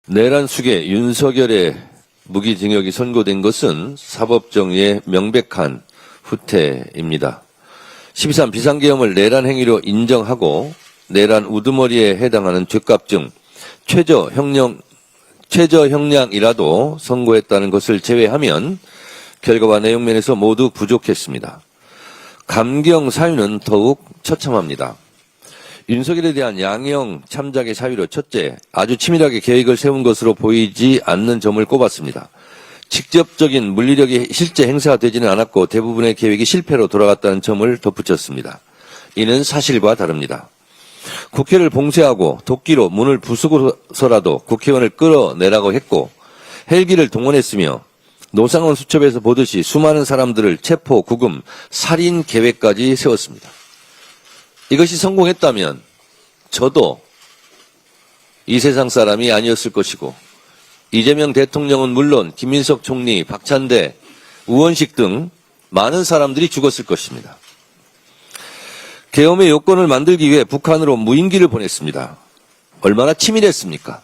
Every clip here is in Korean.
내란 수계 윤석열의 무기징역이 선고된 것은 사법정의의 명백한 후퇴입니다. 12.3 비상계엄을 내란 행위로 인정하고 내란 우두머리에 해당하는 죄값 중 최저 형량이라도 선고했다는 것을 제외하면 결과와 내용면에서 모두 부족했습니다. 감경 사유는 더욱 처참합니다. 윤석열에 대한 양형 참작의 사유로 첫째, 아주 치밀하게 계획을 세운 것으로 보이지 않는 점을 꼽았습니다. 직접적인 물리력이 실제 행사되지는 않았고 대부분의 계획이 실패로 돌아갔다는 점을 덧붙였습니다. 이는 사실과 다릅니다. 국회를 봉쇄하고 도끼로 문을 부수고서라도 국회의원을 끌어내라고 했고 헬기를 동원했으며 노상원 수첩에서 보듯이 수많은 사람들을 체포, 구금, 살인 계획까지 세웠습니다. 이것이 성공했다면 저도 이 세상 사람이 아니었을 것이고 이재명 대통령은 물론 김민석 총리, 박찬대, 우원식 등 많은 사람들이 죽었을 것입니다. 계엄의 요건을 만들기 위해 북한으로 무인기를 보냈습니다. 얼마나 치밀했습니까?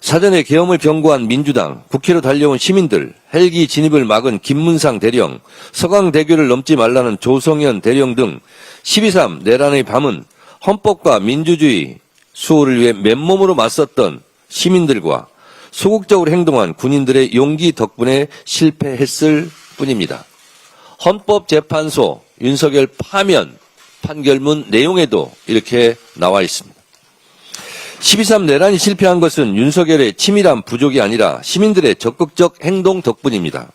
사전에 계엄을 경고한 민주당, 국회로 달려온 시민들, 헬기 진입을 막은 김문상 대령, 서강대교를 넘지 말라는 조성현 대령 등 12.3 내란의 밤은 헌법과 민주주의 수호를 위해 맨몸으로 맞섰던 시민들과 소극적으로 행동한 군인들의 용기 덕분에 실패했을 뿐입니다. 헌법재판소 윤석열 파면 판결문 내용에도 이렇게 나와 있습니다. 12.3 내란이 실패한 것은 윤석열의 치밀한 부족이 아니라 시민들의 적극적 행동 덕분입니다.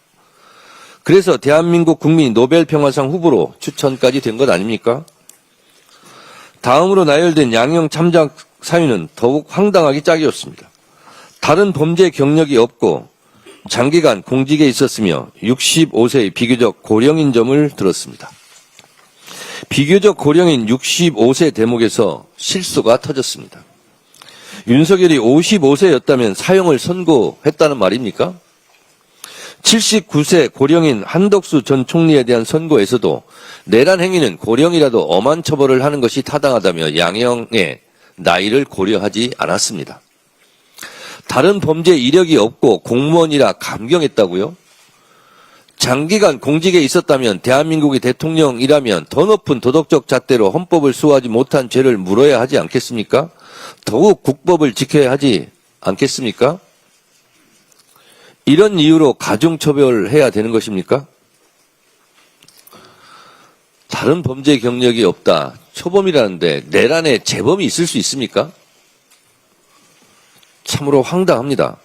그래서 대한민국 국민이 노벨평화상 후보로 추천까지 된 것 아닙니까? 다음으로 나열된 양형 참작 사유는 더욱 황당하기 짝이었습니다. 다른 범죄 경력이 없고 장기간 공직에 있었으며 65세의 비교적 고령인 점을 들었습니다. 비교적 고령인 65세 대목에서 실수가 터졌습니다. 윤석열이 55세였다면 사형을 선고했다는 말입니까? 79세 고령인 한덕수 전 총리에 대한 선고에서도 내란 행위는 고령이라도 엄한 처벌을 하는 것이 타당하다며 양형의 나이를 고려하지 않았습니다. 다른 범죄 이력이 없고 공무원이라 감경했다고요? 장기간 공직에 있었다면 대한민국의 대통령이라면 더 높은 도덕적 잣대로 헌법을 수호하지 못한 죄를 물어야 하지 않겠습니까? 더욱 국법을 지켜야 하지 않겠습니까? 이런 이유로 가중처벌해야 되는 것입니까? 다른 범죄 경력이 없다. 초범이라는데 내란에 재범이 있을 수 있습니까? 참으로 황당합니다.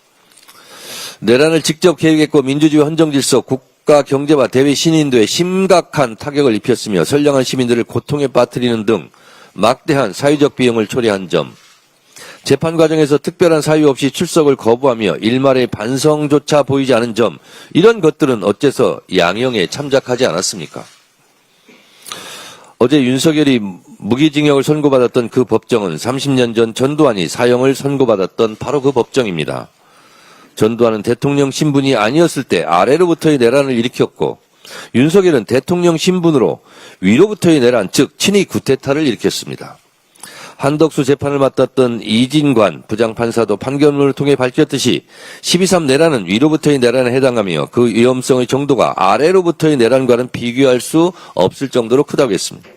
내란을 직접 계획했고 민주주의 헌정질서, 국가 경제와 대외 신인도에 심각한 타격을 입혔으며 선량한 시민들을 고통에 빠뜨리는 등 막대한 사회적 비용을 초래한 점, 재판 과정에서 특별한 사유 없이 출석을 거부하며 일말의 반성조차 보이지 않은 점, 이런 것들은 어째서 양형에 참작하지 않았습니까? 어제 윤석열이 무기징역을 선고받았던 그 법정은 30년 전 전두환이 사형을 선고받았던 바로 그 법정입니다. 전두환은 대통령 신분이 아니었을 때 아래로부터의 내란을 일으켰고 윤석열은 대통령 신분으로 위로부터의 내란, 즉 친위 쿠데타를 일으켰습니다. 한덕수 재판을 맡았던 이진관 부장판사도 판결문을 통해 밝혔듯이 12.3 내란은 위로부터의 내란에 해당하며 그 위험성의 정도가 아래로부터의 내란과는 비교할 수 없을 정도로 크다고 했습니다.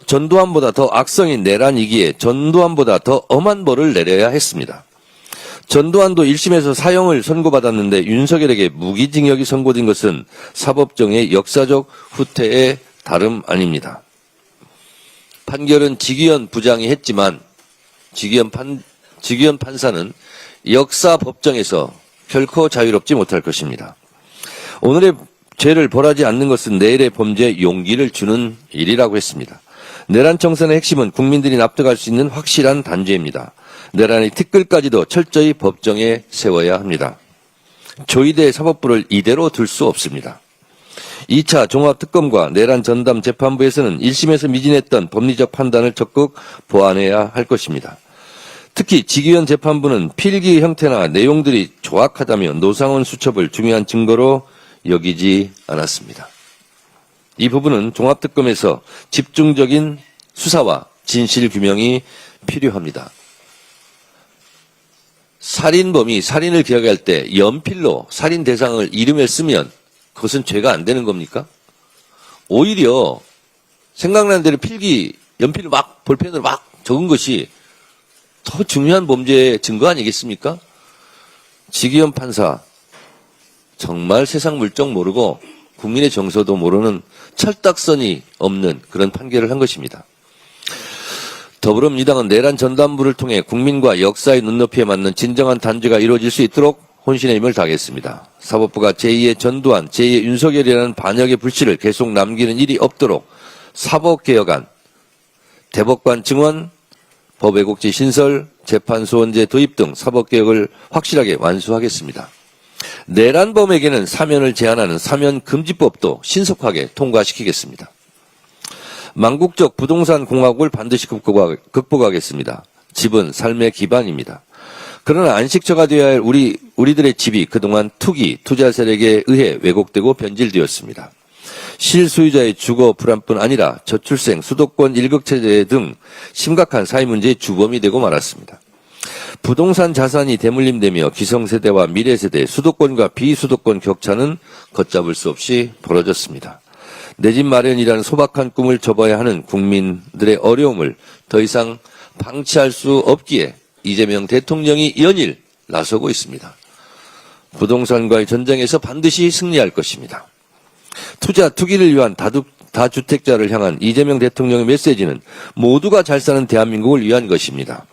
전두환보다 더 악성인 내란이기에 전두환보다 더 엄한 벌을 내려야 했습니다. 전두환도 1심에서 사형을 선고받았는데 윤석열에게 무기징역이 선고된 것은 사법정의 역사적 후퇴의 다름 아닙니다. 판결은 지기현 부장이 했지만 지기현 판사는 역사 법정에서 결코 자유롭지 못할 것입니다. 오늘의 죄를 벌하지 않는 것은 내일의 범죄에 용기를 주는 일이라고 했습니다. 내란 청산의 핵심은 국민들이 납득할 수 있는 확실한 단죄입니다. 내란의 티끌까지도 철저히 법정에 세워야 합니다. 조이대 사법부를 이대로 둘 수 없습니다. 2차 종합특검과 내란 전담 재판부에서는 1심에서 미진했던 법리적 판단을 적극 보완해야 할 것입니다. 특히 지기현 재판부는 필기 형태나 내용들이 조악하다며 노상원 수첩을 중요한 증거로 여기지 않았습니다. 이 부분은 종합특검에서 집중적인 수사와 진실규명이 필요합니다. 살인범이 살인을 기억할 때 연필로 살인 대상을 이름에 쓰면 그것은 죄가 안 되는 겁니까? 오히려 생각나는 대로 필기 연필로 막 볼펜으로 막 적은 것이 더 중요한 범죄의 증거 아니겠습니까? 지기현 판사 정말 세상 물정 모르고 국민의 정서도 모르는 철딱선이 없는 그런 판결을 한 것입니다. 더불어민주당은 내란 전단부를 통해 국민과 역사의 눈높이에 맞는 진정한 단죄가 이루어질 수 있도록 혼신의 힘을 다하겠습니다. 사법부가 제2의 전두환, 제2의 윤석열이라는 반역의 불씨를 계속 남기는 일이 없도록 사법개혁안, 대법관 증원, 법외국지 신설, 재판소원제 도입 등 사법개혁을 확실하게 완수하겠습니다. 내란범에게는 사면을 제한하는 사면금지법도 신속하게 통과시키겠습니다. 망국적 부동산 공화국을 반드시 극복하겠습니다. 집은 삶의 기반입니다. 그러나 안식처가 되어야 할 우리들의 집이 그동안 투기, 투자 세력에 의해 왜곡되고 변질되었습니다. 실소유자의 주거 불안뿐 아니라 저출생, 수도권 일극체제 등 심각한 사회 문제의 주범이 되고 말았습니다. 부동산 자산이 대물림되며 기성세대와 미래세대, 수도권과 비수도권 격차는 걷잡을 수 없이 벌어졌습니다. 내 집 마련이라는 소박한 꿈을 접어야 하는 국민들의 어려움을 더 이상 방치할 수 없기에 이재명 대통령이 연일 나서고 있습니다. 부동산과의 전쟁에서 반드시 승리할 것입니다. 투기를 위한 다주택자를 향한 이재명 대통령의 메시지는 모두가 잘 사는 대한민국을 위한 것입니다.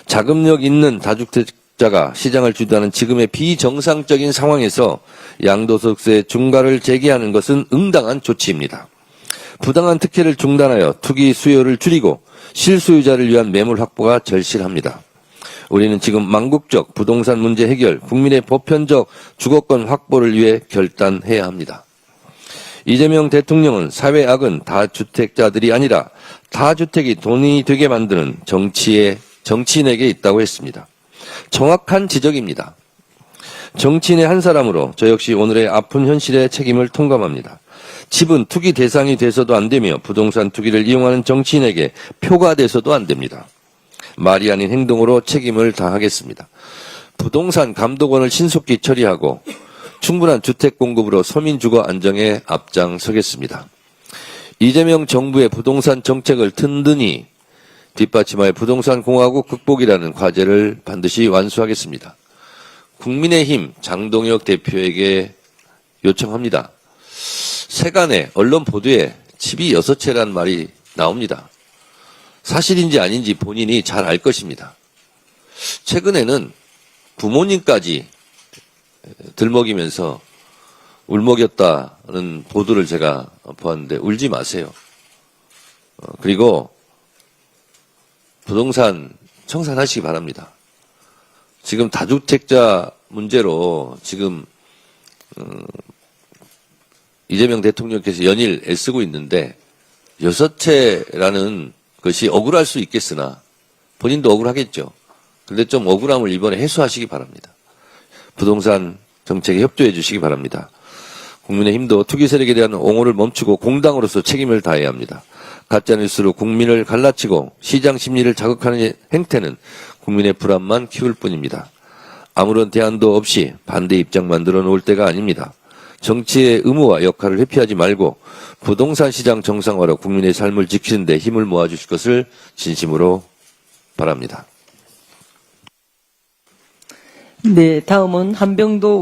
자금력 있는 다주택자가 시장을 주도하는 지금의 비정상적인 상황에서 양도소득세 중과를 제기하는 것은 응당한 조치입니다. 부당한 특혜를 중단하여 투기 수요를 줄이고 실소유자를 위한 매물 확보가 절실합니다. 우리는 지금 망국적 부동산 문제 해결, 국민의 보편적 주거권 확보를 위해 결단해야 합니다. 이재명 대통령은 사회 악은 다주택자들이 아니라 다주택이 돈이 되게 만드는 정치인에게 있다고 했습니다. 정확한 지적입니다. 정치인의 한 사람으로 저 역시 오늘의 아픈 현실의 책임을 통감합니다. 집은 투기 대상이 돼서도 안 되며 부동산 투기를 이용하는 정치인에게 표가 돼서도 안 됩니다. 말이 아닌 행동으로 책임을 다하겠습니다. 부동산 감독원을 신속히 처리하고 충분한 주택 공급으로 서민 주거 안정에 앞장서겠습니다. 이재명 정부의 부동산 정책을 든든히 뒷받침하여 부동산 공화국 극복이라는 과제를 반드시 완수하겠습니다. 국민의힘 장동혁 대표에게 요청합니다. 세간의 언론 보도에 집이 6채란 말이 나옵니다. 사실인지 아닌지 본인이 잘 알 것입니다. 최근에는 부모님까지 들먹이면서 울먹였다는 보도를 제가 보았는데 울지 마세요. 그리고 부동산 청산하시기 바랍니다. 지금 다주택자 문제로 지금 이재명 대통령께서 연일 애쓰고 있는데 6채라는 것이 억울할 수 있겠으나 본인도 억울하겠죠. 그런데 좀 억울함을 이번에 해소하시기 바랍니다. 부동산 정책에 협조해 주시기 바랍니다. 국민의힘도 투기 세력에 대한 옹호를 멈추고 공당으로서 책임을 다해야 합니다. 가짜뉴스로 국민을 갈라치고 시장 심리를 자극하는 행태는 국민의 불안만 키울 뿐입니다. 아무런 대안도 없이 반대 입장 만들어 놓을 때가 아닙니다. 정치의 의무와 역할을 회피하지 말고 부동산 시장 정상화로 국민의 삶을 지키는 데 힘을 모아주실 것을 진심으로 바랍니다. 네, 다음은 한병도